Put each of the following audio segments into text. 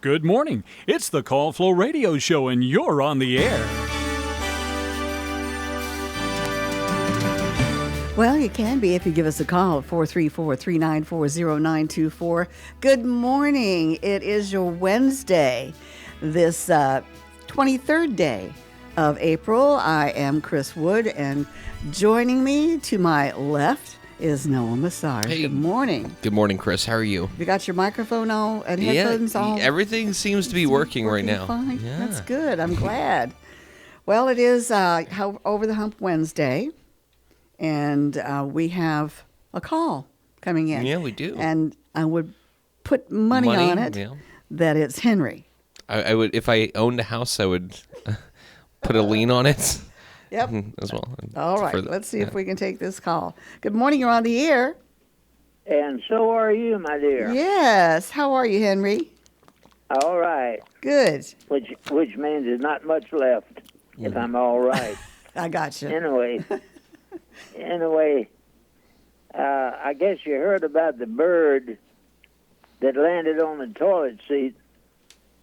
Good morning. It's the Call Flow Radio Show, and you're on the air. Well, you can be if you give us a call at 434-394-0924. Good morning. It is your Wednesday, this 23rd day of April. I am Chris Wood, and joining me to my left is Noah Massard. Hey. Good morning. Good morning, Chris. How are you? You got your microphone on and headphones on? Everything seems to be working right now. Fine. Yeah. That's good. I'm glad. Well, it is Over the Hump Wednesday, and we have a call coming in. Yeah, we do. And I would put money on it that it's Henry. I would, if I owned a house, I would put a lien on it. Yep. As well. All right. Let's see if we can take this call. Good morning. You're on the air. And so are you, my dear. Yes. How are you, Henry? All right. Good. Which means there's not much left if I'm all right. I got you. Anyway, I guess you heard about the bird that landed on the toilet seat.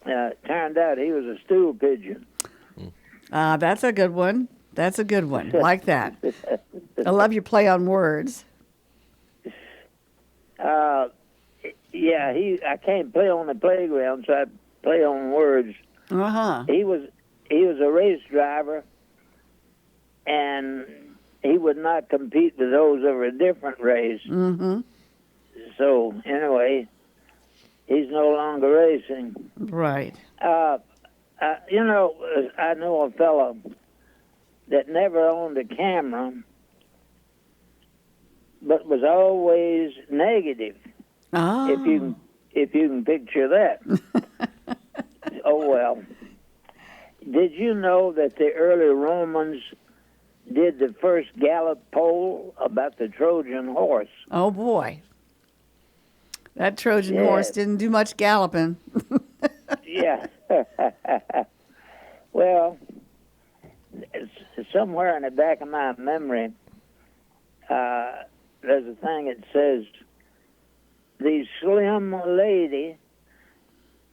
Turned out he was a stool pigeon. That's a good one. That's a good one. Like that. I love your play on words. Yeah, I can't play on the playground, so I play on words. Uh-huh. He was a race driver, and he would not compete with those of a different race. Mm-hmm. So anyway, he's no longer racing. Right. I know a fellow that never owned a camera, but was always negative. Oh. If you can picture that. Oh well. Did you know that the early Romans did the first Gallup poll about the Trojan horse? Oh boy. That Trojan horse didn't do much galloping. Yeah. Well, it's somewhere in the back of my memory, there's a thing that says, the slim lady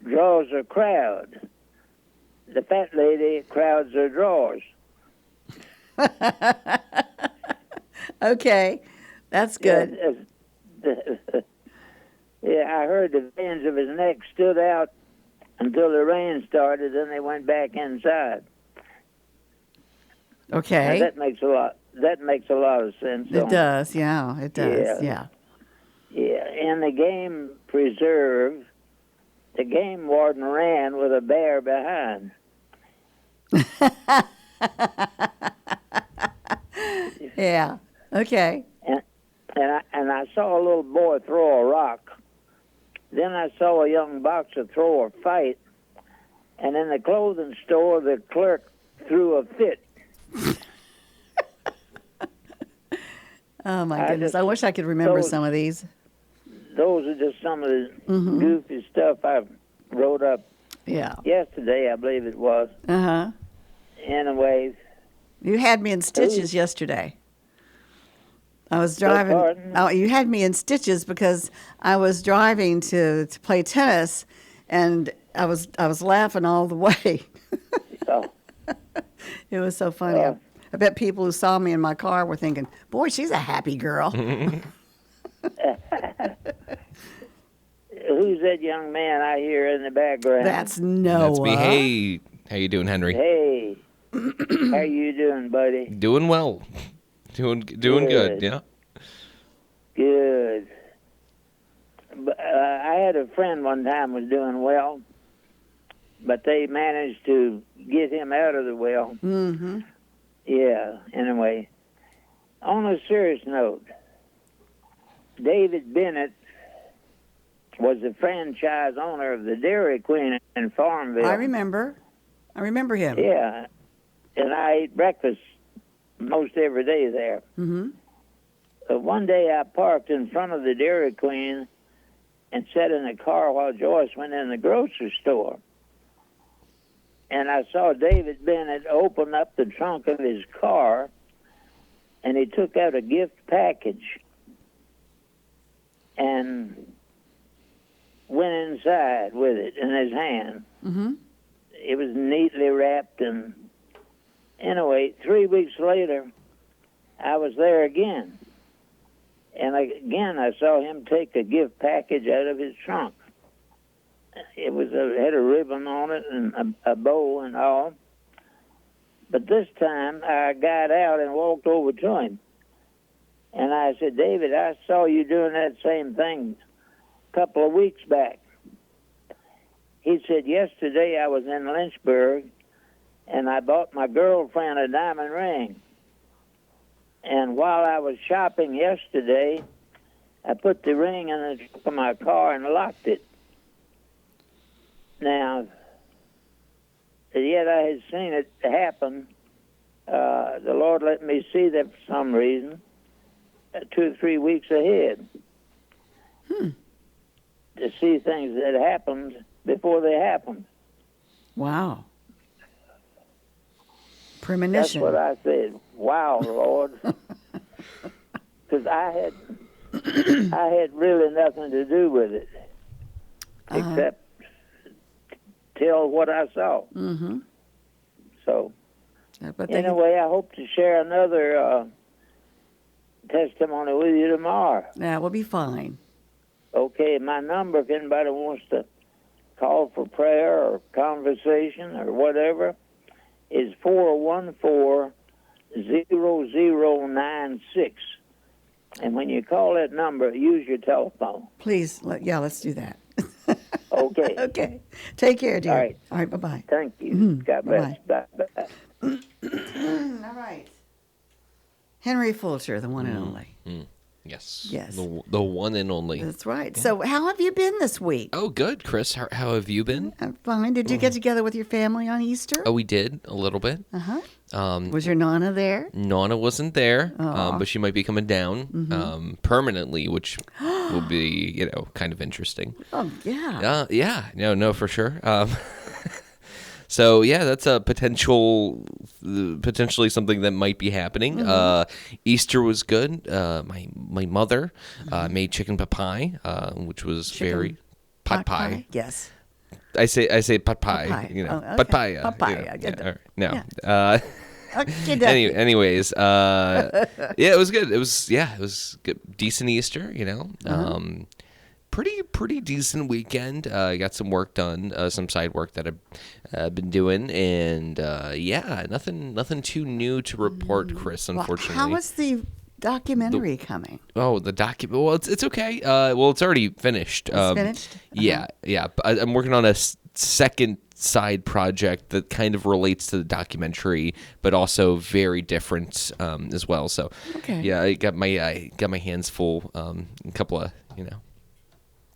draws a crowd. The fat lady crowds her drawers. Okay. That's good. Yeah, I heard the veins of his neck stood out until the rain started, then they went back inside. Okay. Now, that makes a lot of sense. It does, yeah. It does, yeah. Yeah. In the game preserve, the game warden ran with a bear behind. Yeah. Okay. And I saw a little boy throw a rock. Then I saw a young boxer throw a fight. And in the clothing store, the clerk threw a fit. Oh, my goodness. I wish I could remember some of these. Those are just some of the goofy stuff I wrote up yesterday, I believe it was. Uh-huh. Anyway. You had me in stitches yesterday. I was driving. Oh, you had me in stitches because I was driving to play tennis, and I was laughing all the way. Oh. It was so funny. I bet people who saw me in my car were thinking, "Boy, she's a happy girl." Who's that young man I hear in the background? That's Noah. That's me. Hey, how you doing, Henry? Hey, how you doing, buddy? Doing well. Doing good. Yeah. Good. But, I had a friend one time was doing well, but they managed to get him out of the well. Mm-hmm. Yeah. Anyway, on a serious note, David Bennett was the franchise owner of the Dairy Queen in Farmville. I remember him. Yeah, and I ate breakfast most every day there. Mm-hmm. One day I parked in front of the Dairy Queen and sat in the car while Joyce went in the grocery store. And I saw David Bennett open up the trunk of his car, and he took out a gift package and went inside with it in his hand. Mm-hmm. It was neatly wrapped, and anyway, 3 weeks later, I was there again. And again, I saw him take a gift package out of his trunk. It had a ribbon on it and a bow and all. But this time, I got out and walked over to him. And I said, David, I saw you doing that same thing a couple of weeks back. He said, yesterday I was in Lynchburg, and I bought my girlfriend a diamond ring. And while I was shopping yesterday, I put the ring in the trunk of my car and locked it. Now, yet I had seen it happen. The Lord let me see that for some reason 2 or 3 weeks ahead. To see things that happened before they happened. Wow. That's Premonition. what I said. Wow, Lord. Because I had really nothing to do with it, except tell what I saw. Mm-hmm. So, But anyway, I hope to share another testimony with you tomorrow. that will be fine. Okay, my number, if anybody wants to call for prayer or conversation or whatever, is 414-0096. And when you call that number, use your telephone. Please, let's do that. Okay. Okay. Take care, dear. All right. All right, bye-bye. Thank you. God bless. Bye-bye. All right. Henry Fulcher, the one and only. Yes. Yes. The one and only. That's right. So how have you been this week? Oh, good, Chris. How have you been? I'm fine. Did you get together with your family on Easter? Oh, we did a little bit. Uh-huh. Was your Nana there? Nana wasn't there, but she might be coming down permanently, which will be, kind of interesting. Oh, yeah. Yeah. No, for sure. So yeah, that's a potentially something that might be happening. Easter was good. My mother made chicken pot pie, which was very pot pie. Yes. I say pot pie. Pot pie. Oh, okay. Pot pie. Pot pie, I get that. all right. No. Yeah. Okay, Anyways, yeah, it was good. It was good. Decent Easter, Pretty decent weekend. I got some work done, some side work that I've been doing, and nothing too new to report, Chris. Unfortunately, how is the documentary coming? Oh, the document. Well, it's okay. Well, it's already finished. It's finished. Yeah. But I'm working on a second side project that kind of relates to the documentary, but also very different as well. So, okay. Yeah, I got my hands full. A couple of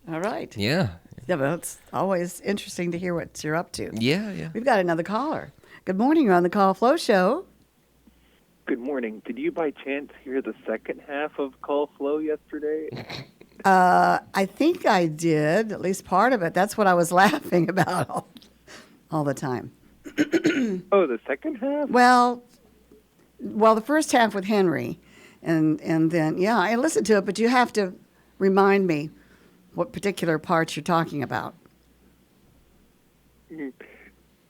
All right. Yeah. Yeah, but it's always interesting to hear what you're up to. Yeah. We've got another caller. Good morning. You're on the Call Flow Show. Good morning. Did you by chance hear the second half of Call Flow yesterday? I think I did, at least part of it. That's what I was laughing about all the time. Oh, the second half? Well, the first half with Henry, and then, yeah, I listened to it, but you have to remind me what particular parts you're talking about.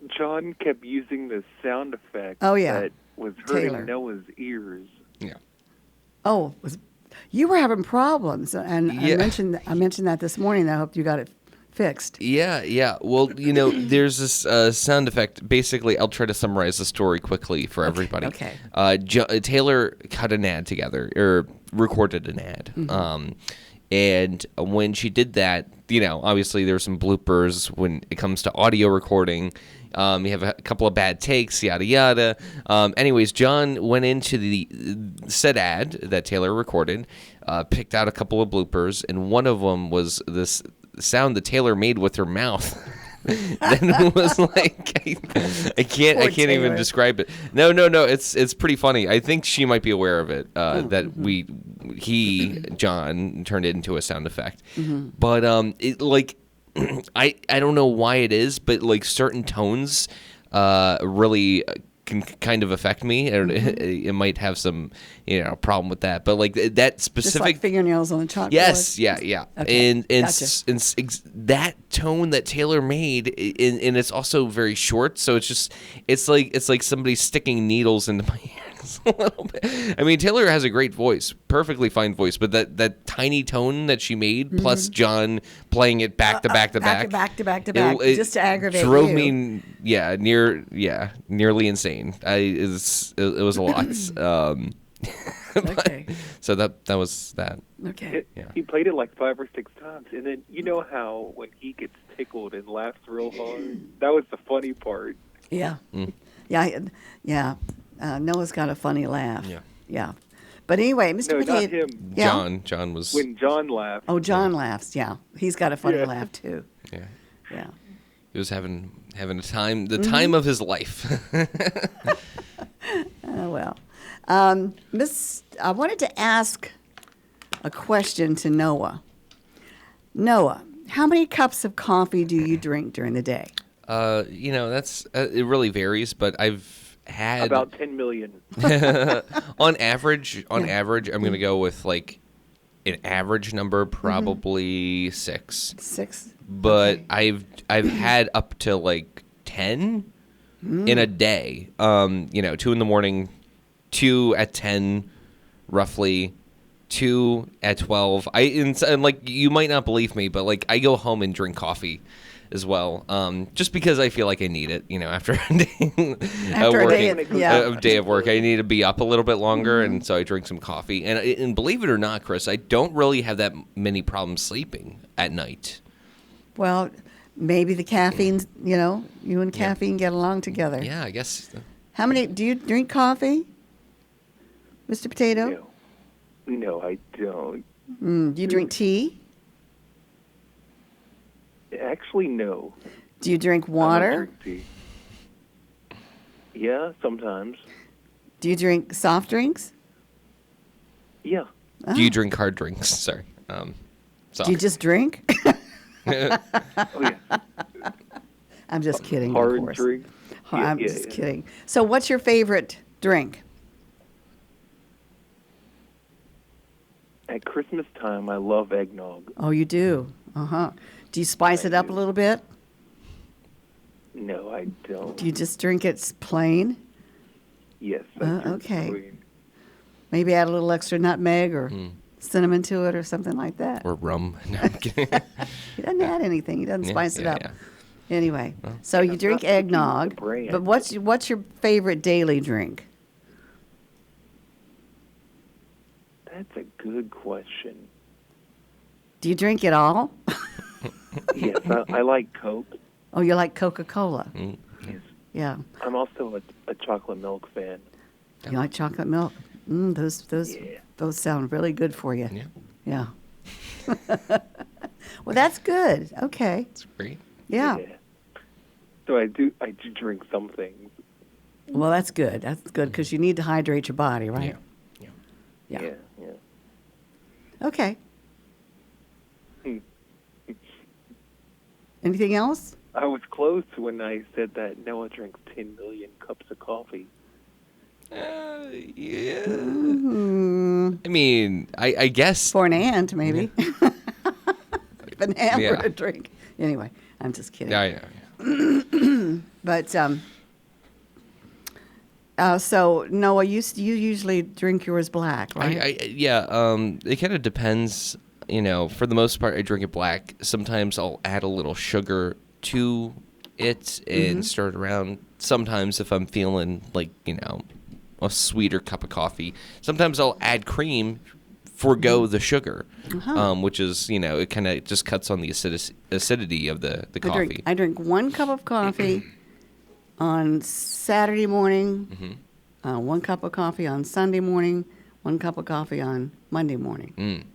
John kept using this sound effect that was hurting Taylor. Noah's ears. Yeah. Oh, you were having problems, and Yeah. I mentioned that this morning. I hope you got it fixed. Yeah. Well, there's this sound effect. Basically, I'll try to summarize the story quickly for everybody. Okay. Taylor cut an ad together, or recorded an ad. Mm-hmm. And when she did that, obviously there were some bloopers when it comes to audio recording. You have a couple of bad takes, yada, yada. Anyways, John went into the said ad that Taylor recorded, picked out a couple of bloopers, and one of them was this sound that Taylor made with her mouth. Then it was like I can't Taylor. even describe it. No, it's pretty funny. I think she might be aware of it. That John turned it into a sound effect. But I don't know why it is, but like certain tones really can kind of affect me, and it might have some problem with that. But like that Just specific like fingernails on a chalkboard. Yes, yeah. Okay, And that tone that Taylor made, and it's also very short, so it's like somebody sticking needles into my ears a little bit. I mean, Taylor has a great voice, perfectly fine voice, but that tiny tone that she made, plus John playing it back to back to back, just to aggravate drove you. me, nearly insane. It was a lot. Okay. So that was that. Okay. He played it like 5 or 6 times, and then you know how when he gets tickled and laughs real hard, that was the funny part. Yeah. Mm. Yeah. Noah's got a funny laugh. Yeah. Yeah. But anyway, Mr. No, not Potato. him. Yeah? John was. When John laughed. Oh, John laughs. Yeah. He's got a funny Yeah. laugh too. Yeah. Yeah. He was having a time, the time of his life. Oh, well. I wanted to ask a question to Noah. Noah, how many cups of coffee do you drink during the day? That's it really varies, but I've had About 10 million. on average, I'm going to go with like an average number, probably 6. 6. But Okay. I've had up to like 10 in a day. 2 in the morning, 2 at 10, roughly, 2 at 12. And like you might not believe me, but like I go home and drink coffee as well, just because I feel like I need it. After a day, After a day of- a day of work, I need to be up a little bit longer, and so I drink some coffee. And believe it or not, Chris, I don't really have that many problems sleeping at night. Well, maybe the caffeine, you and caffeine get along together. Yeah, I guess. How many, do you drink coffee, Mr. Potato? No, I don't. Do you drink tea? Actually, no. Do you drink I don't water? drink tea. Yeah, sometimes. Do you drink soft drinks? Yeah. Do you drink hard drinks? Sorry. Do you just drink? Oh, yeah. I'm just kidding, of Hard course. drink. I'm Yeah, just yeah. kidding. So what's your favorite drink? At Christmas time, I love eggnog. Oh, you do? Uh-huh. Do you spice it up a little bit? No, I don't. Do you just drink it plain? Yes. I drink okay. plain. Maybe add a little extra nutmeg or cinnamon to it or something like that. Or rum. No, I'm kidding. He doesn't add anything. He doesn't spice it yeah, up. yeah. Anyway, so you drink not picky with the eggnog, brand. but what's your favorite daily drink? That's a good question. Do you drink it all? Yes, I like Coke. Oh, you like Coca-Cola? Mm. Yes. Yeah. I'm also a chocolate milk fan. You like chocolate milk? Yeah. Those sound really good for you. Yeah. Yeah. Well, that's good. Okay. It's great. Yeah. So I do drink some things. Well, that's good. That's good because you need to hydrate your body, right? Yeah. Yeah. Yeah. Okay. Hmm. Anything else? I was close when I said that Noah drinks 10 million cups of coffee. Yeah. I mean, I guess. For an ant, maybe. If an ant were Yeah. to drink. Anyway, I'm just kidding. Yeah. But so Noah, you usually drink yours black, right? It kind of depends. For the most part, I drink it black. Sometimes I'll add a little sugar to it and stir it around. Sometimes if I'm feeling like, a sweeter cup of coffee, sometimes I'll add cream, forego the sugar, which is, it kind of just cuts on the acidity of the coffee. I drink 1 cup of coffee on Saturday morning, 1 cup of coffee on Sunday morning, 1 cup of coffee on Monday morning.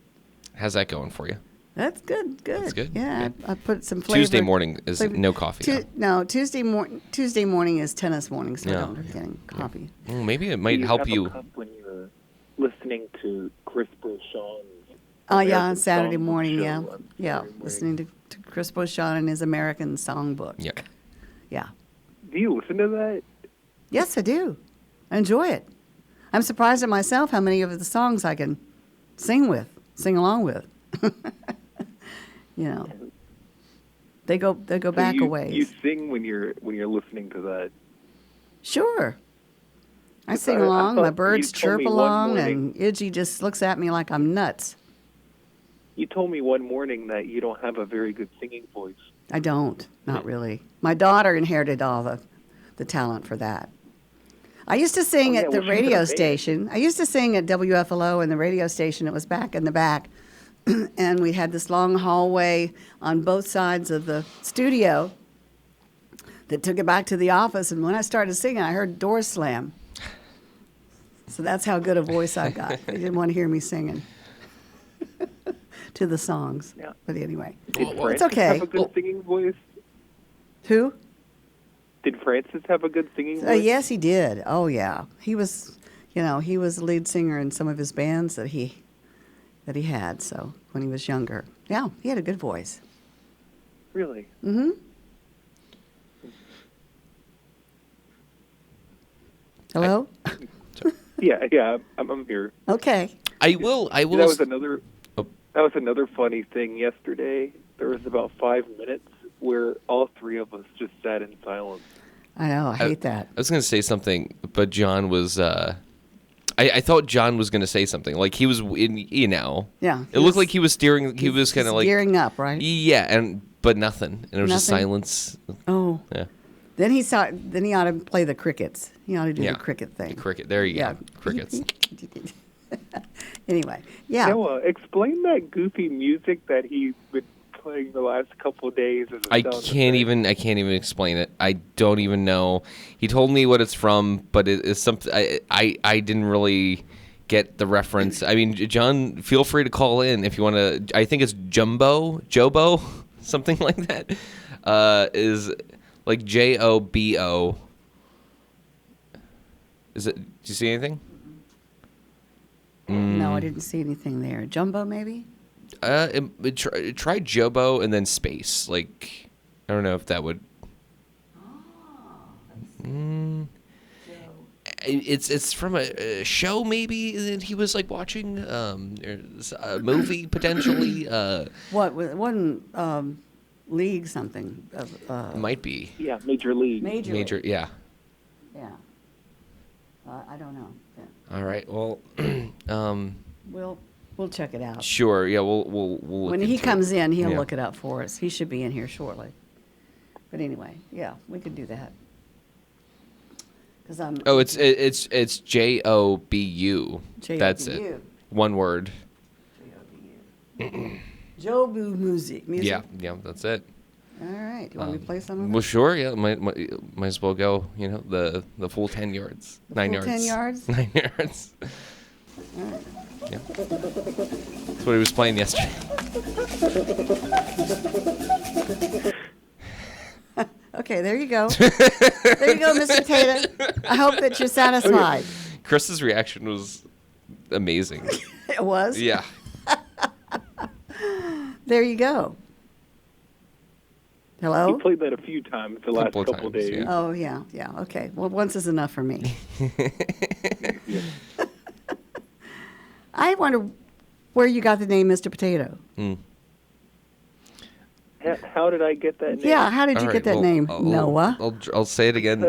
How's that going for you? That's good. That's good. Yeah, I put some flavor. Tuesday morning is no coffee. No, Tuesday morning is tennis morning, so I Yeah. don't drink any coffee. Well, maybe it might Do help have you. a cup when you're listening to Chris Beauchamp's Oh, yeah, on American Saturday Songbook morning, show yeah. on Yeah, Saturday morning. listening to Chris Beauchamp and his American Songbook. Yeah. Yeah. Do you listen to that? Yes, I do. I enjoy it. I'm surprised at myself how many of the songs I can sing along with. You know, they go So back a you ways. sing when you're listening to that. Sure. I Yes, sing I along, thought my you birds told chirp me one along, morning- and Iggy just looks at me like I'm nuts. You told me one morning that you don't have a very good singing voice. I don't, not really. My daughter inherited all the talent for that. I used to sing Oh, yeah, at the well, she radio could've made it. station. I used to sing at WFLO and the radio station. It was back in the back. And we had this long hallway on both sides of the studio that took it back to the office. And when I started singing, I heard doors slam. So that's how good a voice I got. They didn't want to hear me singing to the songs. Yeah. But anyway, Did it's Francis okay. have a good singing voice? Who? Did Francis have a good singing voice? Yes, he did. Oh, yeah. He was, he was the lead singer in some of his bands that he had. So when he was younger, yeah, he had a good voice. Really? Mm-hmm. Hello. Yeah, I'm here. Okay. I will. That was another. Oh. That was another funny thing yesterday. There was about 5 minutes where all three of us just sat in silence. I know. I hate that. I was going to say something, but John was. I thought John was going to say something. Like he was in. Yeah. It looked like he was steering. He was kind of He's like gearing up, right? Yeah, but nothing. And it was just Nothing? silence. Oh. Yeah. Then he ought to play the crickets. He ought to do Yeah. the cricket thing. Cricket. There you Yeah. go. Crickets. Anyway, yeah. Noah, explain that goofy music that he's been playing the last couple of days. As a I sound can't effect. even explain it. I don't even know. He told me what it's from, but it is something I didn't really get the reference. I mean, John, feel free to call in if you want to. I think it's Jobo, something like that. Is like Jobo. Is it? Do you see anything? No, I didn't see anything there. Jumbo, maybe? Try Jobo and then space. Like, I don't know if that would. It's from a show maybe that he was like watching, a movie potentially. What? It wasn't league something. It might be Yeah, Major League. Major. major. Yeah. Yeah. I don't know. Yeah. All right. Well, We'll check it out. sure. Yeah. We'll look When he into comes it. in, he'll Yeah. look it up for us. He should be in here shortly. But anyway, yeah, we could do that. Because I'm. Oh, it's Jobu. That's it. J-O-B-U. One word. Jobu music. Yeah. Yeah. That's it. All right. Do you want me to play some of Well, it? sure. Yeah. Might as well go. The full 10 yards. The 9 full yards. 10 yards? 9 yards. Yeah. That's what he was playing yesterday. Okay, there you go. There you go, Mr. Tatum. I hope that you're satisfied. Chris's reaction was amazing. It was? Yeah. There you go. He Hello? played that a few times the last Couple of couple times, days. yeah. Oh, yeah, yeah. Okay. Well, once is enough for me. I wonder where you got the name Mr. Potato. How did I get that name? Yeah, how did you All get right, that well, name, I'll- Noah? I'll say it again.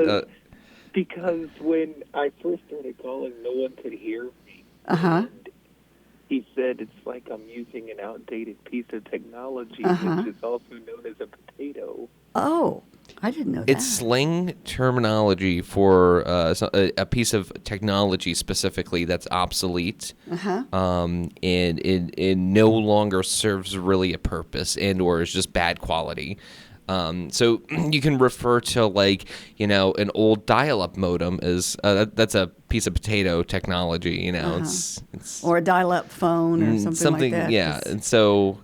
Because when I first started calling, no one could hear me. Uh-huh. He said it's like I'm using an outdated piece of technology, Uh-huh. which is also known as a potato. Oh, I didn't know that. It's slang terminology for a piece of technology specifically that's obsolete, Uh-huh. and it no longer serves really a purpose and or is just bad quality. So you can refer to like an old dial-up modem as that's a piece of potato technology. It's Or a dial-up phone or something like that. yeah. It's- And so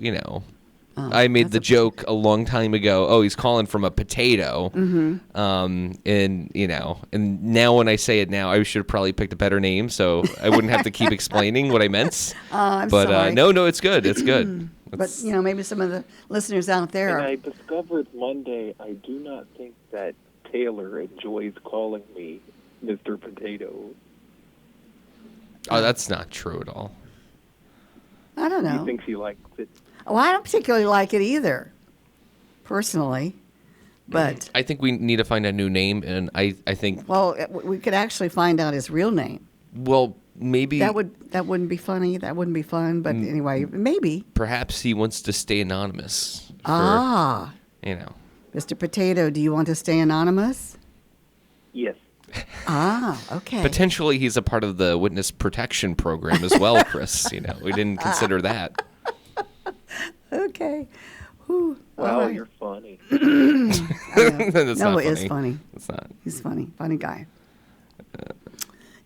I made that's the a joke a long time ago. Oh, he's calling from a potato. Mm-hmm. And now when I say it now, I should have probably picked a better name so I wouldn't have to keep explaining what I meant. I'm But sorry. no, it's good. It's good. But, maybe some of the listeners out there And are... I discovered Monday, I do not think that Taylor enjoys calling me Mr. Potato. Oh, that's not true at all. I don't know. He thinks he likes it. Well, I don't particularly like it either, personally. But, I think we need to find a new name, and I think, well, we could actually find out his real name. well, maybe That wouldn't be funny. That wouldn't be fun. But anyway, maybe. perhaps he wants to stay anonymous. Ah, You know. Mr. Potato, do you want to stay anonymous? Yes. Ah, okay. Potentially, he's a part of the witness protection program as well, Chris. You know, we didn't consider that. Okay. Whew. All Wow, right. you're funny. That's No, not it is funny. It's not. He's funny. Funny guy.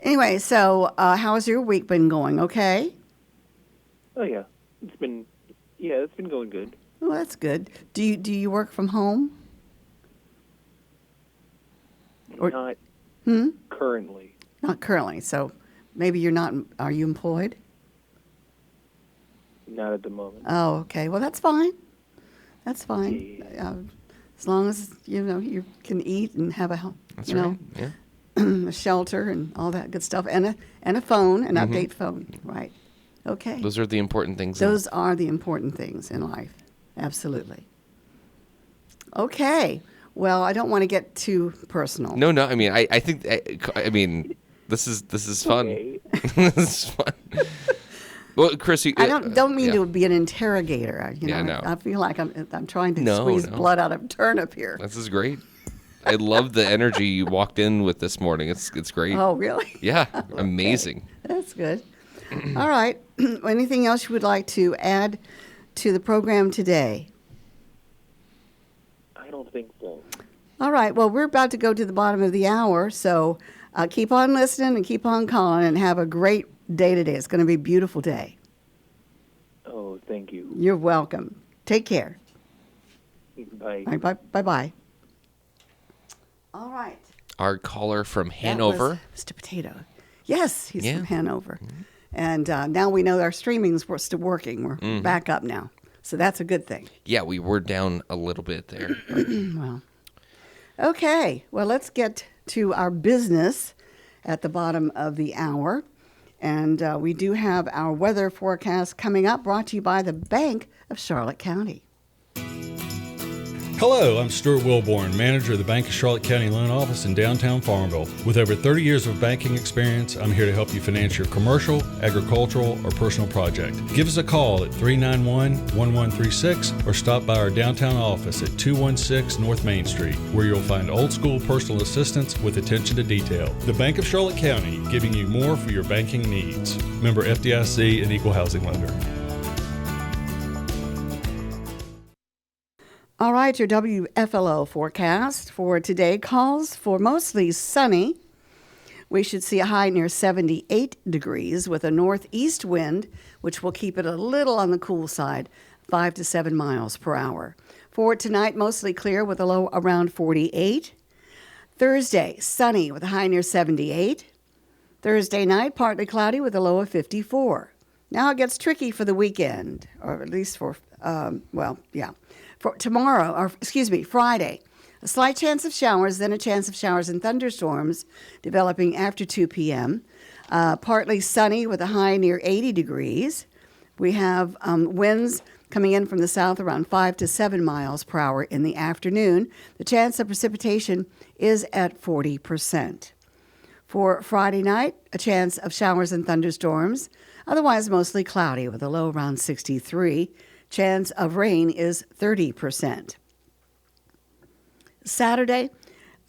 Anyway, so how's your week been going? Okay. Oh yeah, it's been going good. Well, that's good. Do you work from home? Or- Not Hmm? currently. Not currently. So maybe you're not. Are you employed? Not at the moment. Oh, okay. Well, that's fine. That's fine. Yeah. As long as you can eat and have a That's you know right. Yeah. a shelter and all that good stuff, and a phone, an update phone. Right. Okay. Those are the important things. Those are the important things in life. Absolutely. Okay. Well, I don't want to get too personal. No. I mean, I think. I mean, this is fun. Okay. This is fun. Well, Chris, you, I don't mean yeah. to be an interrogator. Yeah, no. I feel like I'm trying to No, squeeze no. blood out of turnip here. This is great. I love the energy you walked in with this morning. It's great. Oh, really? Yeah, amazing. That's good. All right. Anything else you would like to add to the program today? I don't think so. All right. Well, we're about to go to the bottom of the hour, so keep on listening and keep on calling and have a great day today. It's going to be a beautiful day. Oh, thank you. You're welcome. Take care. Bye. All right, bye-bye. All right. Our caller from That Hanover. was Mr. Potato. Yes, he's Yeah. from Hanover. And now we know our streaming's still working. We're back up now. So that's a good thing. Yeah, we were down a little bit there. Well, okay. Well, let's get to our business at the bottom of the hour. And we do have our weather forecast coming up, brought to you by the Bank of Charlotte County. Hello, I'm Stuart Wilborn, manager of the Bank of Charlotte County Loan Office in downtown Farmville. With over 30 years of banking experience, I'm here to help you finance your commercial, agricultural, or personal project. Give us a call at 391-1136 or stop by our downtown office at 216 North Main Street, where you'll find old school personal assistance with attention to detail. The Bank of Charlotte County, giving you more for your banking needs. Member FDIC and Equal Housing Lender. All right, your WFLO forecast for today calls for mostly sunny. We should see a high near 78 degrees with a northeast wind, which will keep it a little on the cool side, 5 to 7 miles per hour. For tonight, mostly clear with a low around 48. Thursday, sunny with a high near 78. Thursday night, partly cloudy with a low of 54. Now it gets tricky for the weekend, or at least for, For tomorrow, Friday, a slight chance of showers, then a chance of showers and thunderstorms developing after 2 p.m. Partly sunny with a high near 80 degrees. We have winds coming in from the south around 5 to 7 miles per hour in the afternoon. The chance of precipitation is at 40%. For Friday night, a chance of showers and thunderstorms, otherwise mostly cloudy with a low around 63. Chance of rain is 30%. Saturday,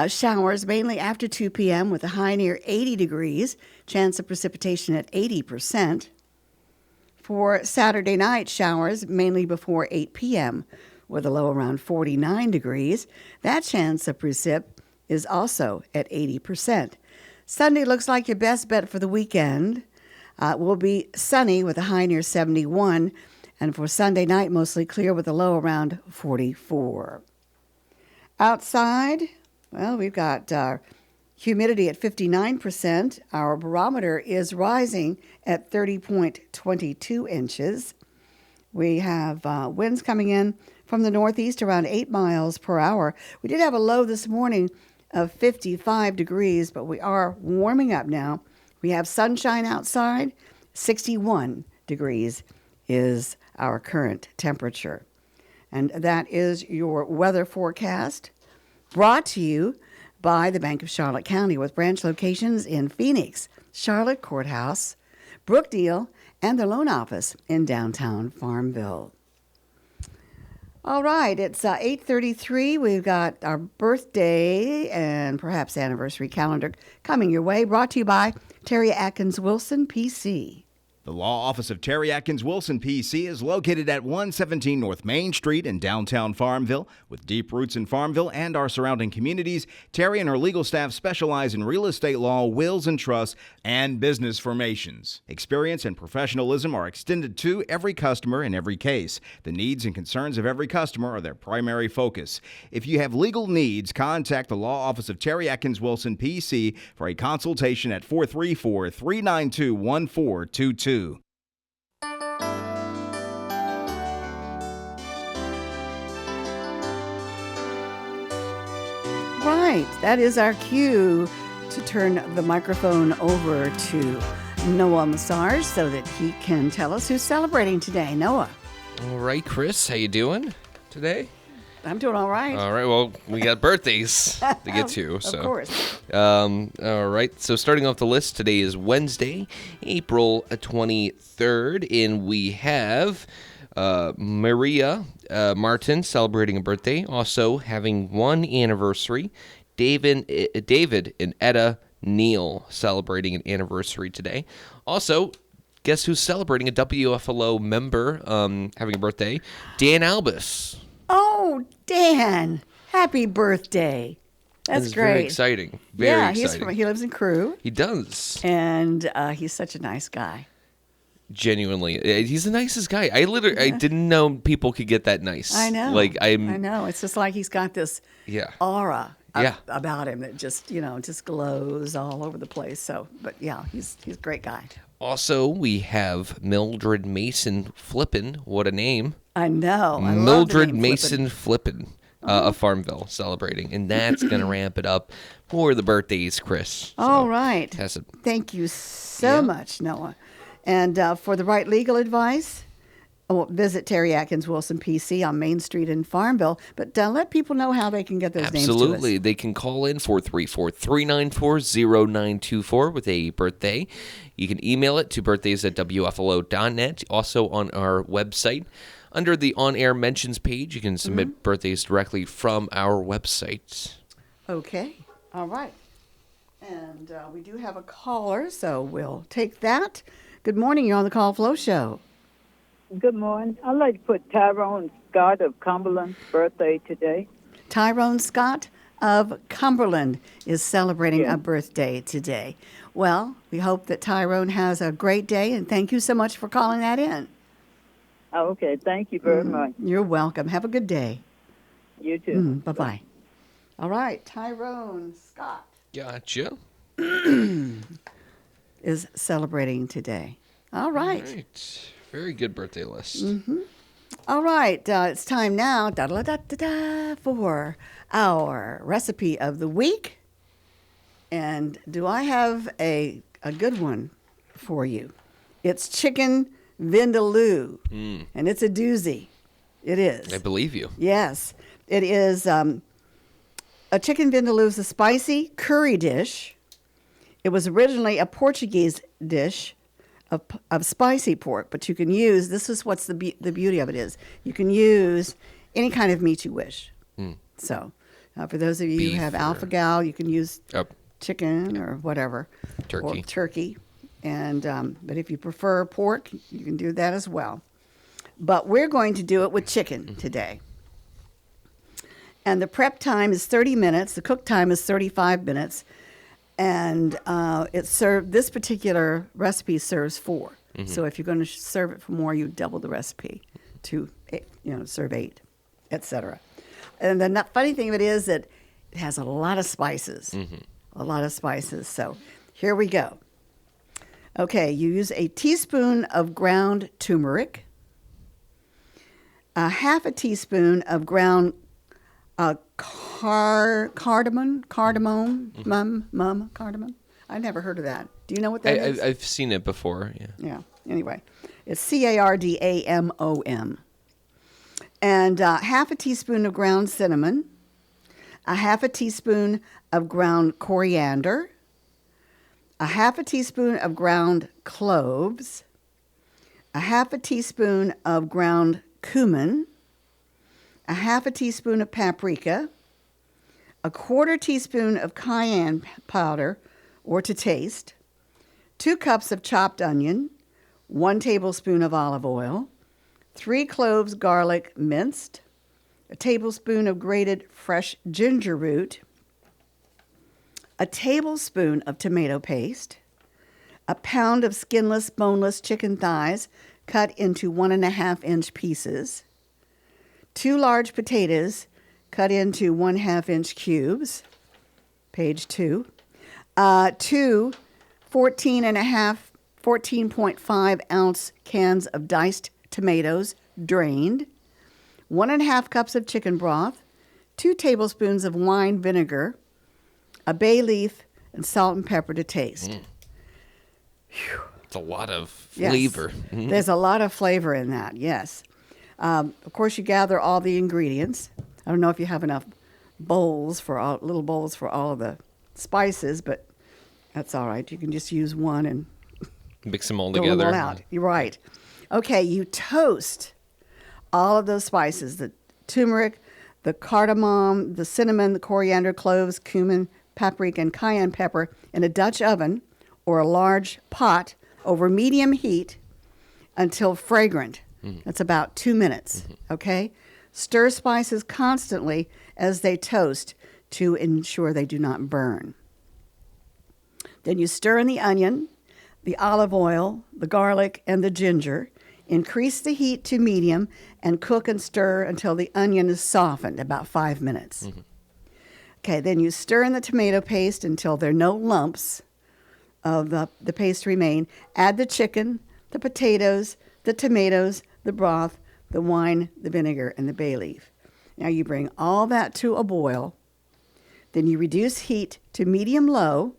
showers mainly after 2 p.m. with a high near 80 degrees. Chance of precipitation at 80%. For Saturday night, showers mainly before 8 p.m. with a low around 49 degrees. That chance of precip is also at 80%. Sunday looks like your best bet for the weekend. Will be sunny with a high near 71. And for Sunday night, mostly clear with a low around 44. Outside, well, we've got humidity at 59%. Our barometer is rising at 30.22 inches. We have winds coming in from the northeast around 8 miles per hour. We did have a low this morning of 55 degrees, but we are warming up now. We have sunshine outside. 61 degrees is our current temperature. And that is your weather forecast, brought to you by the Bank of Charlotte County, with branch locations in Phoenix, Charlotte Courthouse, Brookdale, and the loan office in downtown Farmville. All right, it's 8:33. We've got our birthday and perhaps anniversary calendar coming your way, brought to you by Terry Atkins Wilson, PC. The law office of Terry Atkins Wilson, PC, is located at 117 North Main Street in downtown Farmville. With deep roots in Farmville and our surrounding communities, Terry and her legal staff specialize in real estate law, wills and trusts, and business formations. Experience and professionalism are extended to every customer in every case. The needs and concerns of every customer are their primary focus. If you have legal needs, contact the law office of Terry Atkins Wilson, PC, for a consultation at 434-392-1422. Right, that is our cue to turn the microphone over to Noah Massage so that he can tell us who's celebrating today. Noah. All right, Chris, how you doing today? I'm doing all right. All right, well, we got birthdays to get to. So. Of course. All right, so starting off the list, today is Wednesday, April 23rd, and we have Maria Martin celebrating a birthday, also having one anniversary. David and Etta Neal celebrating an anniversary today. Also, guess who's celebrating a WFLO member having a birthday? Dan Albus. Oh, Dan. Happy birthday. That's great. Very exciting. Very exciting. He lives in Crewe. He does. And he's such a nice guy. Genuinely, he's the nicest guy. I didn't know people could get that nice. I know. I know. It's just like he's got this aura about him that just glows all over the place. So, but yeah, he's a great guy. Also, we have Mildred Mason Flippin. What a name. I know. I Mildred love the name Mason Flippin of Farmville celebrating. And that's going to ramp it up for the birthdays, Chris. All right. Tessa. Thank you so much, Noah. And for the right legal advice, visit Terry Atkins Wilson, PC on Main Street in Farmville. But let people know how they can get those names to us. Absolutely. They can call in 434-394-0924 with a birthday. You can email it to birthdays@wflo.net. Also on our website, under the on-air mentions page, you can submit birthdays directly from our website. Okay. All right. And we do have a caller, so we'll take that. Good morning. You're on the Call Flow Show. Good morning. I'd like to put Tyrone Scott of Cumberland's birthday today. Tyrone Scott of Cumberland is celebrating a birthday today. Well, we hope that Tyrone has a great day, and thank you so much for calling that in. Oh, okay. Thank you very much. You're welcome. Have a good day. You too. Bye-bye. All right. Tyrone Scott Gotcha. is celebrating today. All right. All right. Very good birthday list. All right. It's time now for our recipe of the week. And do I have a good one for you? It's chicken vindaloo, and it's a doozy. It is. I believe you. Yes. It is a chicken vindaloo is a spicy curry dish. It was originally a Portuguese dish of spicy pork, but you can use, this is what's the beauty of it is, you can use any kind of meat you wish. So for those of you who have alpha-gal, you can use chicken or whatever. Turkey. Or turkey. And but if you prefer pork, you can do that as well. But we're going to do it with chicken today. And the prep time is 30 minutes. The cook time is 35 minutes. And it's served, this particular recipe serves 4. So if you're going to serve it for more, you double the recipe to, serve 8, etc. And the funny thing of it is that it has a lot of spices. A lot of spices. So here we go. Okay, you use a teaspoon of ground turmeric, a half a teaspoon of ground cardamom, Mm-hmm. cardamom. I never heard of that. Do you know what that is? I've seen it before. Yeah. Yeah. Anyway, it's cardamom. And half a teaspoon of ground cinnamon, a half a teaspoon of ground coriander, a half a teaspoon of ground cloves, a half a teaspoon of ground cumin, a half a teaspoon of paprika, a quarter teaspoon of cayenne powder or to taste, 2 cups of chopped onion, 1 tablespoon of olive oil, 3 cloves garlic minced, a tablespoon of grated fresh ginger root, a tablespoon of tomato paste, a pound of skinless, boneless chicken thighs cut into 1.5-inch pieces, 2 large potatoes cut into 1/2-inch cubes, page 2, 2 14.5 ounce cans of diced tomatoes, drained, 1.5 cups of chicken broth, 2 tablespoons of wine vinegar, a bay leaf, and salt and pepper to taste. It's a lot of Yes. flavor. Mhm. There's a lot of flavor in that, yes. Of course, you gather all the ingredients. I don't know if you have enough little bowls for all of the spices, but that's all right. You can just use one and Mix them all go together. all out. You're right. Okay, you toast all of those spices, the turmeric, the cardamom, the cinnamon, the coriander, cloves, cumin, paprika, and cayenne pepper in a Dutch oven or a large pot over medium heat until fragrant. That's about 2 minutes, okay? Stir spices constantly as they toast to ensure they do not burn. Then you stir in the onion, the olive oil, the garlic, and the ginger. Increase the heat to medium and cook and stir until the onion is softened, about 5 minutes. Okay, then you stir in the tomato paste until there are no lumps of the paste remain. Add the chicken, the potatoes, the tomatoes, the broth, the wine, the vinegar, and the bay leaf. Now you bring all that to a boil. Then you reduce heat to medium-low.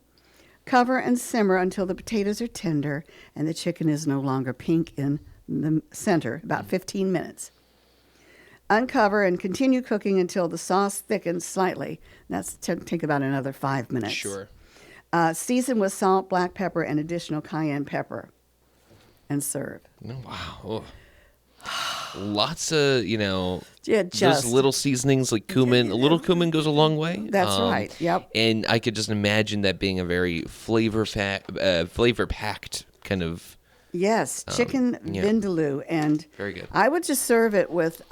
Cover and simmer until the potatoes are tender and the chicken is no longer pink in the center, about 15 minutes. Uncover and continue cooking until the sauce thickens slightly. That's take about another 5 minutes. Sure. Season with salt, black pepper, and additional cayenne pepper, and serve. Oh, wow. Oh. Lots of, Yeah, those just little seasonings like cumin. A little cumin goes a long way. That's right. Yep. And I could just imagine that being a very flavor-packed kind of. Yes, chicken yeah. vindaloo, and Very good. I would just serve it with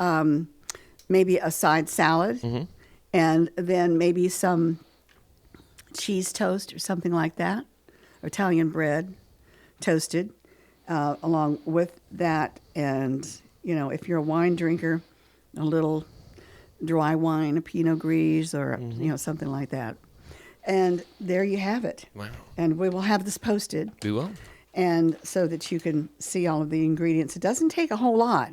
maybe a side salad, and then maybe some cheese toast or something like that, or Italian bread, toasted, along with that. And if you're a wine drinker, a little dry wine, a Pinot Gris, or something like that. And there you have it. Wow. And we will have this posted. We will. And so that you can see all of the ingredients. It doesn't take a whole lot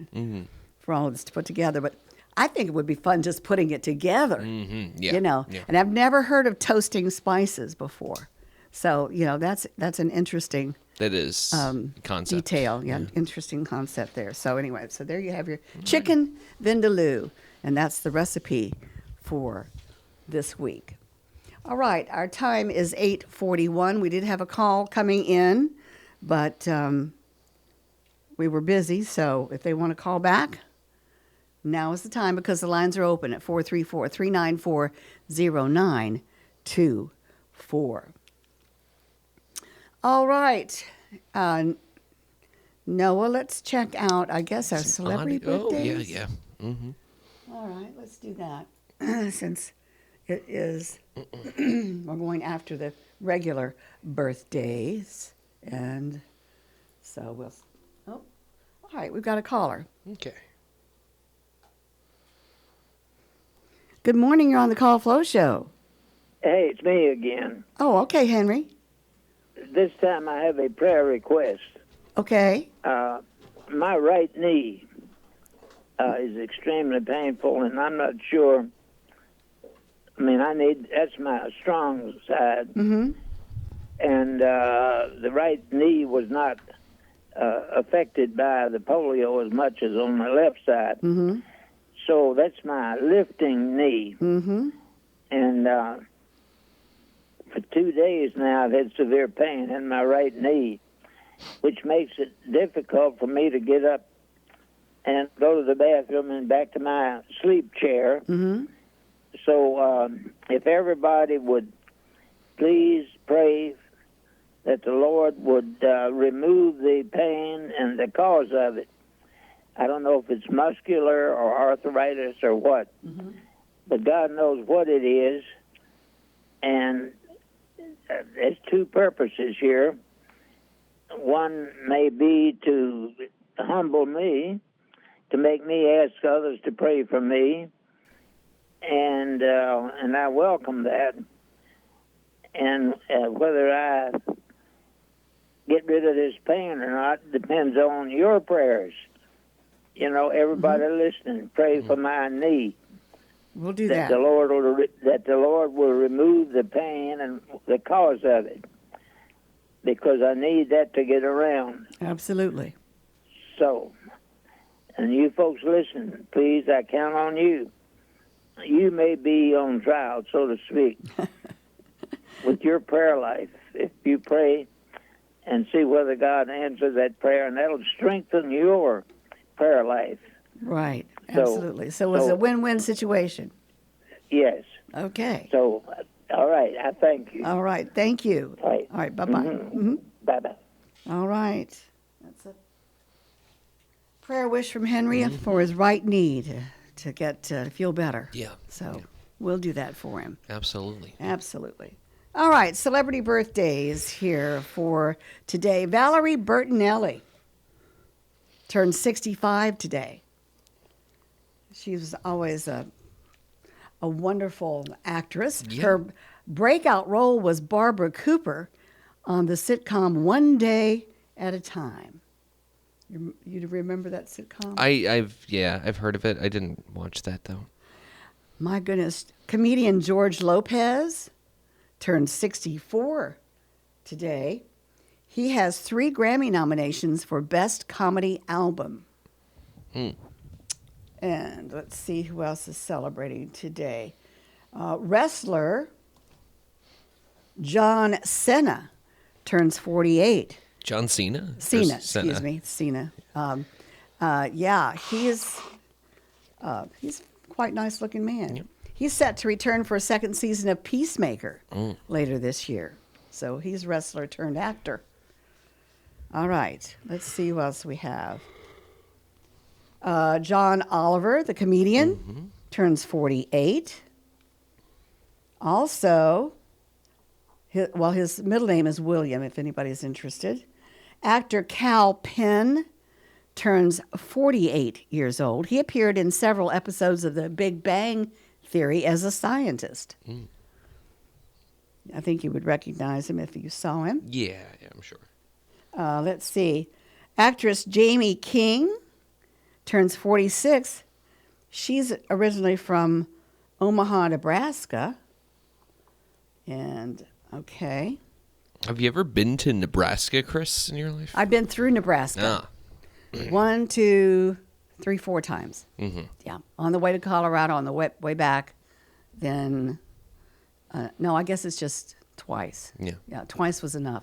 for all of this to put together, but I think it would be fun just putting it together. Yeah. Yeah. And I've never heard of toasting spices before, so that's an interesting That is concept. detail. Interesting concept there. So anyway, so there you have your chicken vindaloo, and that's the recipe for this week. All right, our time is 8:41. We did have a call coming in, but we were busy, so if they want to call back, now is the time because the lines are open at 434-394-0924. All right. Noah, let's check out, I guess, our celebrity birthdays. Yeah. Mm-hmm. All right, let's do that. Since it is, we're going after the regular birthdays. And so all right, we've got a caller. Okay. Good morning, you're on the Call Flow Show. Hey, it's me again. Oh, okay, Henry. This time I have a prayer request. Okay. My right knee is extremely painful, and I'm not sure that's my strong side. Mm-hmm. And the right knee was not affected by the polio as much as on the left side. Mm-hmm. So that's my lifting knee. Mm-hmm. And for 2 days now, I've had severe pain in my right knee, which makes it difficult for me to get up and go to the bathroom and back to my sleep chair. Mm-hmm. So if everybody would please pray that the Lord would remove the pain and the cause of it. I don't know if it's muscular or arthritis or what, but God knows what it is. And there's two purposes here. One may be to humble me, to make me ask others to pray for me, and I welcome that. And whether I get rid of this pain or not depends on your prayers. You know, everybody listening, pray for my knee. We'll do that. The Lord will remove the pain and the cause of it, because I need that to get around. Absolutely. So, and you folks listen, please, I count on you. You may be on trial, so to speak, with your prayer life. If you pray and see whether God answers that prayer, and that'll strengthen your prayer life. Right, absolutely. So it's a win-win situation. Yes. Okay. So, all right, I thank you. All right, thank you. All right. All right, bye-bye. Mm-hmm. Bye-bye. All right. That's a prayer wish from Henry for his right knee to get feel better. Yeah. So we'll do that for him. Absolutely. Absolutely. All right, celebrity birthdays here for today. Valerie Bertinelli turned 65 today. She was always a wonderful actress. Yeah. Her breakout role was Barbara Cooper on the sitcom One Day at a Time. You remember that sitcom? I've heard of it. I didn't watch that though. My goodness. Comedian George Lopez turned 64 today. He has 3 Grammy nominations for Best Comedy Album. And let's see who else is celebrating today. Wrestler John Cena turns 48. John Cena? Cena, excuse me, Cena. He's quite a nice-looking man. Yep. He's set to return for a second season of Peacemaker later this year. So he's wrestler turned actor. All right, let's see who else we have. John Oliver, the comedian, turns 48. Also, his middle name is William, if anybody's interested. Actor Cal Penn turns 48 years old. He appeared in several episodes of The Big Bang Theory as a scientist. I think you would recognize him if you saw him. Yeah, I'm sure. Let's see. Actress Jamie King turns 46. She's originally from Omaha, Nebraska. And, okay. Have you ever been to Nebraska, Chris, in your life? I've been through Nebraska. 1, 2, 3, 4 times. Mm-hmm. Yeah. On the way to Colorado, on the way back. Then, no, I guess it's just twice. Yeah. Yeah, twice was enough.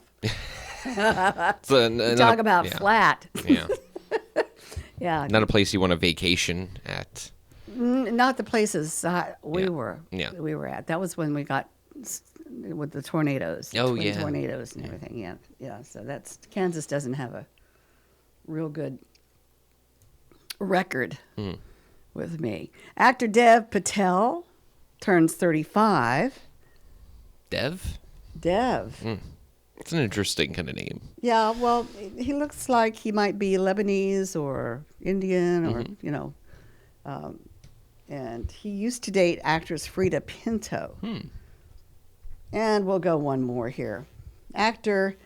Talk about flat. Yeah. Yeah. Not a place you want to vacation at. Not the places we were at. That was when we got with the tornadoes. Oh, twin yeah. tornadoes and everything. Yeah. So Kansas doesn't have a real good record with me. Actor Dev Patel turns 35. Dev? It's an interesting kind of name. Yeah, well, he looks like he might be Lebanese or Indian or, and he used to date actress Frida Pinto. And we'll go one more here. Actor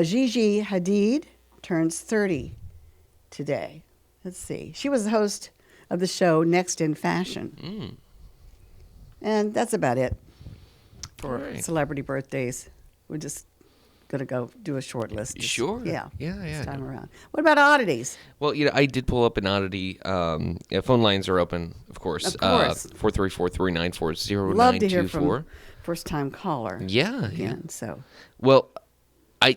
Gigi Hadid turns 30 today. Let's see. She was the host of the show Next in Fashion. And that's about it for Right. celebrity birthdays. We're just going to go do a short list. Sure. Yeah. Yeah. This time around. What about oddities? Well, I did pull up an oddity. Phone lines are open, of course. Of course. 434-394-0924. Love to hear from first-time caller. Yeah. Again, so. Well, I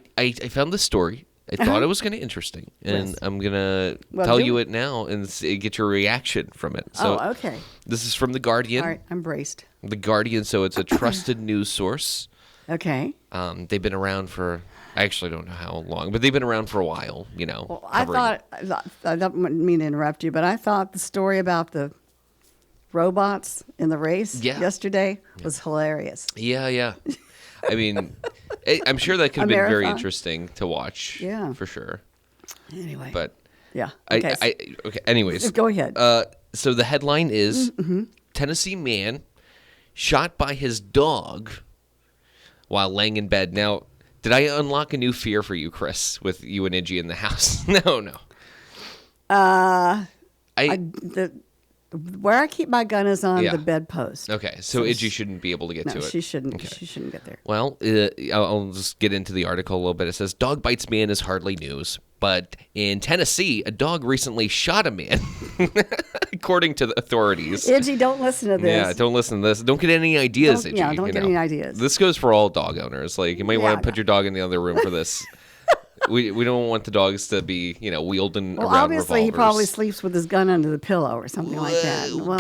found this story. I thought it was kind of interesting, and Yes. I'm gonna Well, tell do you it. it now and get your reaction from it. So okay. this is from The Guardian. All right, I'm braced. The Guardian, so it's a trusted news source. Okay. They've been around for, I actually don't know how long, but they've been around for a while, Well, covering- I don't mean to interrupt you, but I thought the story about the robots in the race yesterday was hilarious. Yeah. I mean, I'm sure that could have been very marathon. interesting to watch. Yeah. For sure. Anyway. But yeah. Okay. okay. Anyways, Go ahead. So the headline is Tennessee man shot by his dog while laying in bed. Now, did I unlock a new fear for you, Chris, with you and Iggy in the house? No. Where I keep my gun is on Yeah. the bedpost. Okay, so Iggy shouldn't be able to get No, to it. she shouldn't. Okay. She shouldn't get there. Well, I'll just get into the article a little bit. It says, dog bites man is hardly news. But in Tennessee, a dog recently shot a man, according to the authorities. Iggy, don't listen to this. Yeah, don't listen to this. Don't get any ideas, Don't- Iggy. yeah, don't you get know. any ideas. This goes for all dog owners. Like, you might want to put your dog in the other room for this. We don't want the dogs to be, wielding Well, around obviously, he revolvers. probably sleeps with his gun under the pillow or something like that. Well,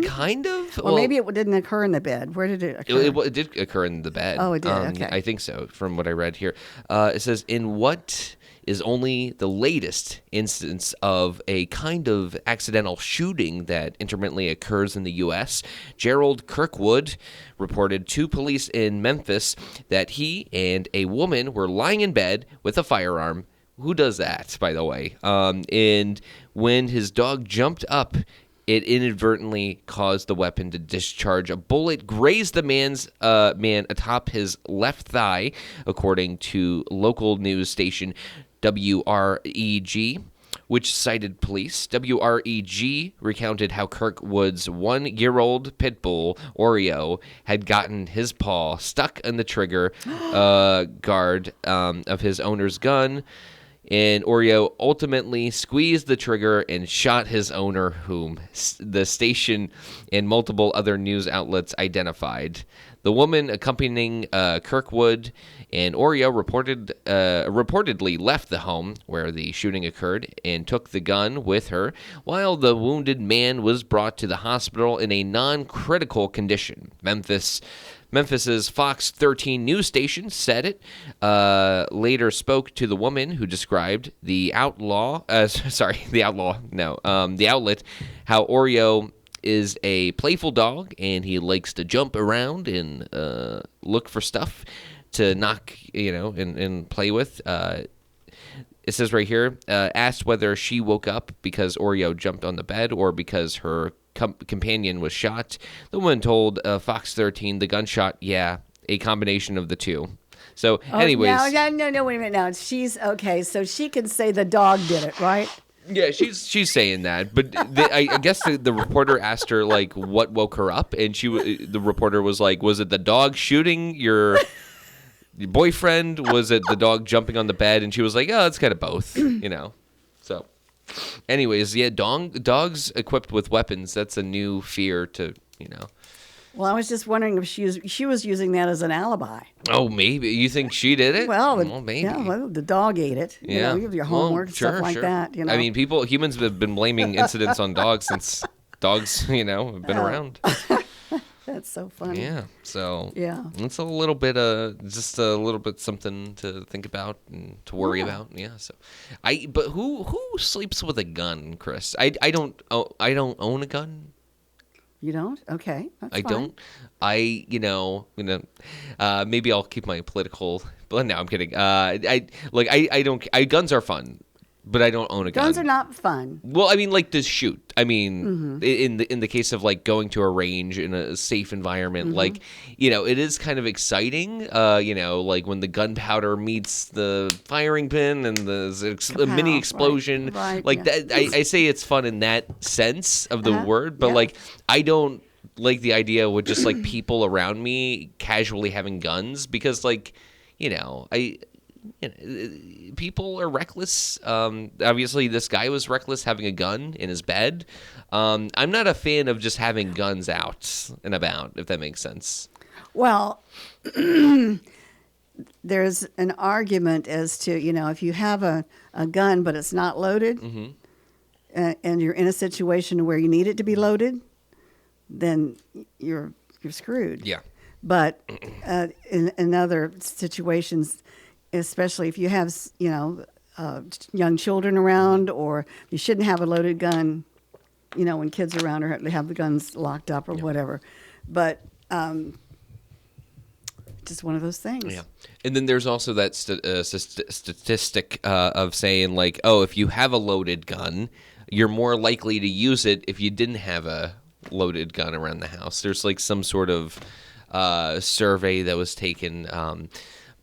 Kind of. Or maybe it didn't occur in the bed. Where did it occur? It did occur in the bed. Oh, it did? Okay. I think so, from what I read here. It says, in what is only the latest instance of a kind of accidental shooting that intermittently occurs in the U.S., Gerald Kirkwood reported to police in Memphis that he and a woman were lying in bed with a firearm. Who does that, by the way? And when his dog jumped up, it inadvertently caused the weapon to discharge. A bullet grazed the man atop his left thigh, according to local news station WREG, which cited police. WREG recounted how Kirkwood's 1-year-old pit bull, Oreo, had gotten his paw stuck in the trigger guard of his owner's gun, and Oreo ultimately squeezed the trigger and shot his owner, whom the station and multiple other news outlets identified. The woman accompanying Kirkwood and Oreo reportedly left the home where the shooting occurred and took the gun with her, while the wounded man was brought to the hospital in a non-critical condition. Memphis's Fox 13 news station said it. Later spoke to the woman who described the outlet, how Oreo is a playful dog and he likes to jump around and look for stuff to knock, and play with. It says right here, asked whether she woke up because Oreo jumped on the bed or because her companion was shot. The woman told Fox 13 the gunshot, a combination of the two. So, anyways. No, wait a minute now. She's, okay, so she can say the dog did it, right? Yeah, she's saying that, but I guess the reporter asked her like what woke her up, and the reporter was like, "Was it the dog shooting your boyfriend? Was it the dog jumping on the bed?" And she was like, "Oh, it's kind of both, So, anyways, dogs equipped with weapons. That's a new fear to. Well, I was just wondering if she was using that as an alibi. Oh, maybe you think she did it? Well, maybe. Yeah, well, the dog ate it. You know, you have your homework and stuff like that. I mean, humans have been blaming incidents on dogs since dogs, have been around. That's so funny. Yeah. So yeah, it's a little bit, just a little bit something to think about and to worry about. Yeah. So, but who sleeps with a gun, Chris? I don't own a gun. You don't? Okay. That's I fine. don't. Maybe I'll keep my political. But no, I'm kidding. Guns are fun, but I don't own a gun. Guns are not fun. Well, I mean, like to shoot. I mean, in the case of like going to a range in a safe environment, like it is kind of exciting. Like when the gunpowder meets the firing pin and the mini explosion. Right, like yeah. that, I say it's fun in that sense of the word, but like I don't like the idea with just like people around me casually having guns because people are reckless. Obviously, this guy was reckless having a gun in his bed. I'm not a fan of just having guns out and about, if that makes sense. Well, there's an argument as to, if you have a gun but it's not loaded and you're in a situation where you need it to be loaded, then you're screwed. Yeah. But in other situations, especially if you have, young children around, or you shouldn't have a loaded gun, when kids are around or they have the guns locked up or whatever. But just one of those things. Yeah. And then there's also that statistic of saying, like, oh, if you have a loaded gun, you're more likely to use it if you didn't have a loaded gun around the house. There's like some sort of survey that was taken,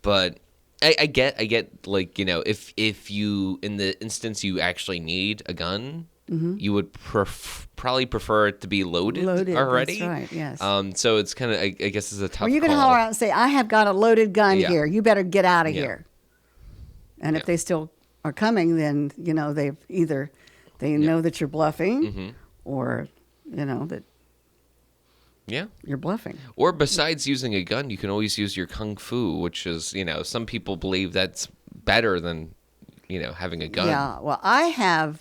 but I get like, if you, in the instance you actually need a gun, you would probably prefer it to be loaded already. That's right, yes. So it's kind of, I guess it's a tough Well, you can call. holler out and say, I have got a loaded gun Yeah. here. You better get out of Yeah. here. And Yeah. if they still are coming, then, they've either, they know that you're bluffing or, that Yeah. you're bluffing. Or besides using a gun, you can always use your kung fu, which is, some people believe that's better than, having a gun. Yeah, well, I have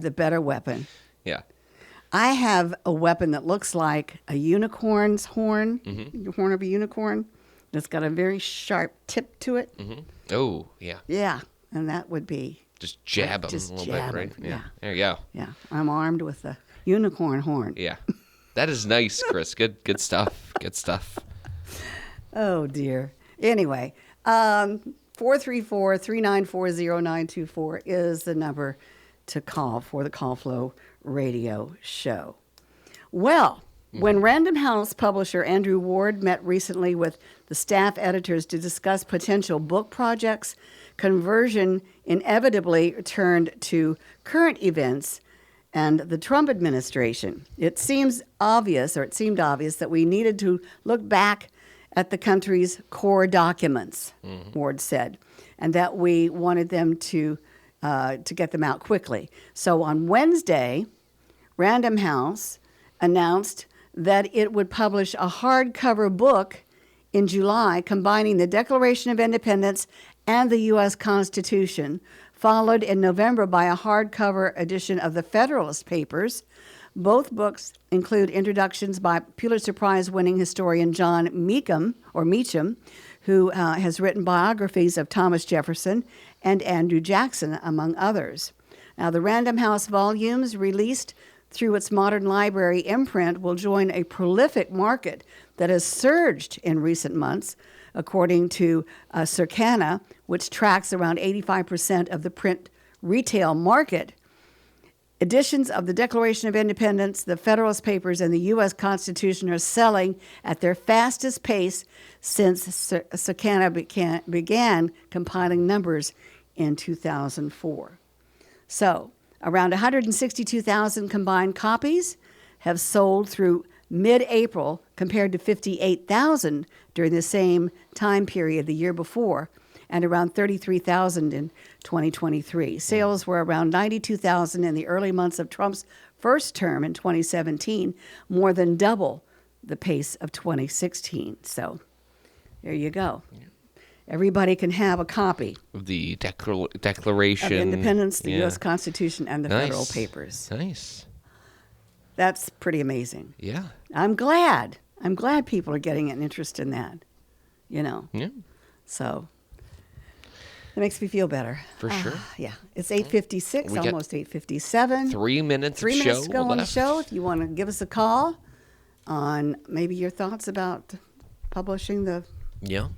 the better weapon. Yeah. I have a weapon that looks like a unicorn's horn, the horn of a unicorn. It's got a very sharp tip to it. Oh, yeah. Yeah, and that would be Just jab them Just a little jab bit, right? 'em, yeah. There you go. yeah. I'm armed with the unicorn horn. Yeah. That is nice, Chris. Good stuff. Good stuff. Oh dear. Anyway, 434-394-0924 is the number to call for the Call Flow Radio Show. Well, when Random House publisher Andrew Ward met recently with the staff editors to discuss potential book projects, conversion inevitably turned to current events and the Trump administration. It seemed obvious that we needed to look back at the country's core documents, Ward said, and that we wanted them to get them out quickly. So on Wednesday, Random House announced that it would publish a hardcover book in July combining the Declaration of Independence and the U.S. Constitution, followed in November by a hardcover edition of the Federalist Papers. Both books include introductions by Pulitzer Prize-winning historian John Meacham, who has written biographies of Thomas Jefferson and Andrew Jackson, among others. Now, the Random House volumes, released through its Modern Library imprint, will join a prolific market that has surged in recent months, according to Circana, which tracks around 85% of the print retail market. Editions of the Declaration of Independence, the Federalist Papers, and the U.S. Constitution are selling at their fastest pace since Circana began compiling numbers in 2004. So, around 162,000 combined copies have sold through mid-April compared to 58,000 during the same time period the year before, and around 33,000 in 2023. Sales were around 92,000 in the early months of Trump's first term in 2017, more than double the pace of 2016. So there you go. Everybody can have a copy Of the Declaration of Independence, the yeah. U.S. Constitution, and the Nice. Federal Papers. Nice. That's pretty amazing. Yeah. I'm glad people are getting an interest in that, Yeah. So it makes me feel better. For sure. Yeah. It's 8:56, We got almost 8:57. 3 minutes. 3 of minutes show to go on the left. show. If you want to give us a call on maybe your thoughts about publishing the Yeah.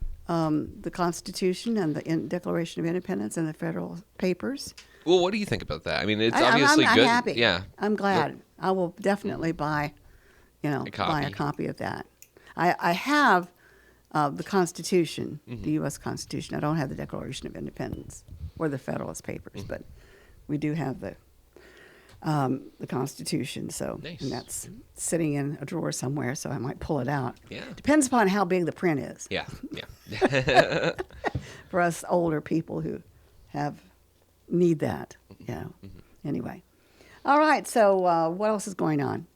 Constitution and the Declaration of Independence and the Federal Papers. Well, what do you think about that? I mean, it's I'm obviously good. happy. Yeah. I'm glad. I will definitely buy A buy copy. a copy of that. I have the Constitution, the U.S. Constitution. I don't have the Declaration of Independence or the Federalist Papers, but we do have the the Constitution. So Nice. and that's sitting in a drawer somewhere, so I might pull it out. Yeah. Depends upon how big the print is Yeah. Yeah. for us older people who need that. Yeah. Mm-hmm. Anyway. All right. So what else is going on?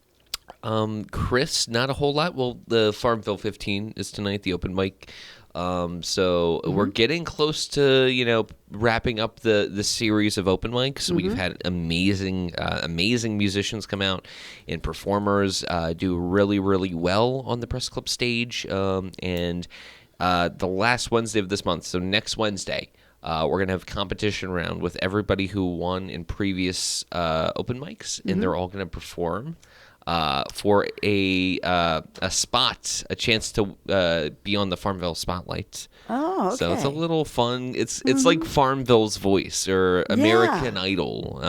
Chris, not a whole lot. Well, the Farmville 15 is tonight, the open mic. So we're getting close to, wrapping up the series of open mics. We've had amazing musicians come out and performers do really, really well on the Press Club stage. And the last Wednesday of this month, so next Wednesday, we're going to have a competition round with everybody who won in previous open mics, and they're all going to perform for a spot, a chance to be on the Farmville Spotlight. Oh, okay. So it's a little fun. It's like Farmville's Voice or American Idol.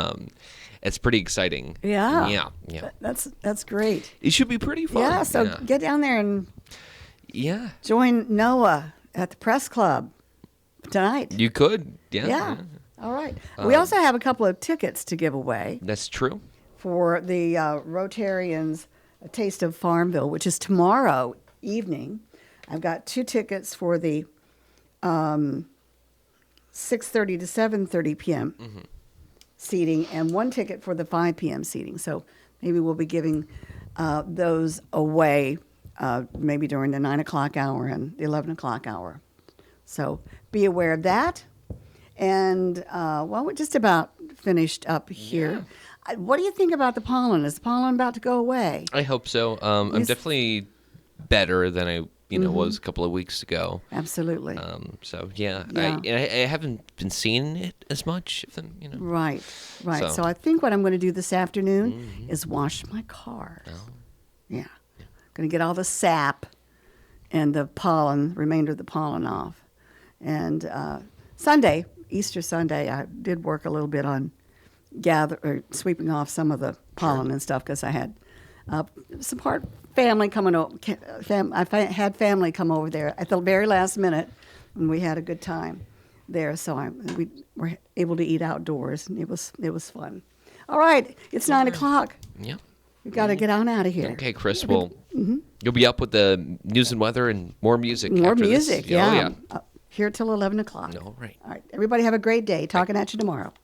It's pretty exciting. Yeah. Yeah. That's great. It should be pretty fun. Yeah. So get down there and join Noah at the Press Club tonight. You could. Yeah. Yeah. All right. We also have a couple of tickets to give away That's true. for the Rotarians' Taste of Farmville, which is tomorrow evening. I've got 2 tickets for the 6:30 to 7:30 p.m. seating and 1 ticket for the 5 p.m. seating. So maybe we'll be giving those away maybe during the 9 o'clock hour and the 11 o'clock hour. So be aware of that. And, we're just about finished up here. What do you think about the pollen? Is the pollen about to go away? I hope so. I'm definitely better than I was a couple of weeks ago. Absolutely. So yeah. Yeah. I haven't been seeing it as much. Right. So- So I think what I'm going to do this afternoon is wash my car. Oh. Yeah. Going to get all the sap and the pollen, remainder of the pollen off. And Sunday, Easter Sunday, I did work a little bit on sweeping off some of the pollen and stuff because I had some family coming over. I had family come over there at the very last minute, and we had a good time there. So we were able to eat outdoors, and it was fun. All right, it's 9 o'clock. Yeah. We've got to get on out of here. Okay, Chris. Well, you'll be up with the news and weather and more music. More after music, this. yeah. Oh, yeah. Here till 11 o'clock. All right. All right. Everybody have a great day. Talking at you tomorrow.